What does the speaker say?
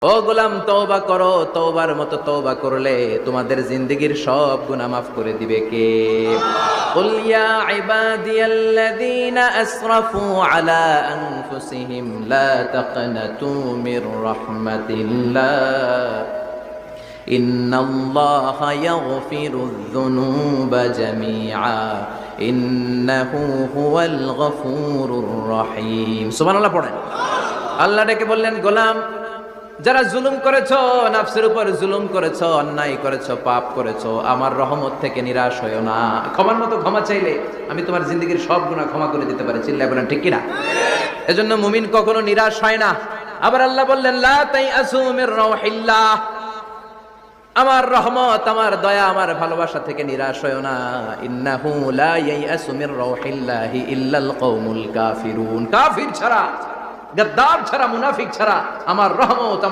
ও গোলাম, তওবা করো। তওবার মতো তওবা করলে তোমাদের জিন্দেগীর সব গুনাহ মাফ করে দিবে কে? কুল ইয়া ইবাদিয়াল্লাযীনা আসরাফু আলা আনফুসিহিম লা তাকনাতু মির রাহমাতিল্লাহ ইন্নাল্লাহা ইয়াগফিরুয যুনুবা জামিআ ইন্নাহু হুয়াল গফুরুর রহিম। সুবহানাল্লাহ পড়েন। আল্লাহ ডেকে বললেন, গোলাম, যারা জুলুম করেছো, নফসের উপর জুলুম করেছো, অন্যায় করেছো, পাপ করেছো, আমার রহমত থেকে নিরাশ হয়ো না। ক্ষমার মতো ক্ষমা চাইলে আমি তোমার জিন্দগির সব গুনাহ ক্ষমা করে দিতে পারি। চিল্লায় বলেন ঠিক কিনা? এজন্য মুমিন কখনো নিরাশ হয় না। আবার আল্লাহ বললেন, লা তাইআসু মির রাউহিল্লাহ, আমার রহমত, আমার দয়া, আমার ভালোবাসা থেকে নিরাশ হয়ো না। ইন্নাহু লা ইয়াইআসু মির রাউহিল্লাহি ইল্লাল কওমুল কাফিরুন। কাফির ছাড়া, গাদ্দার ছাড়া, মুনাফিক ছাড়া আমার রহমত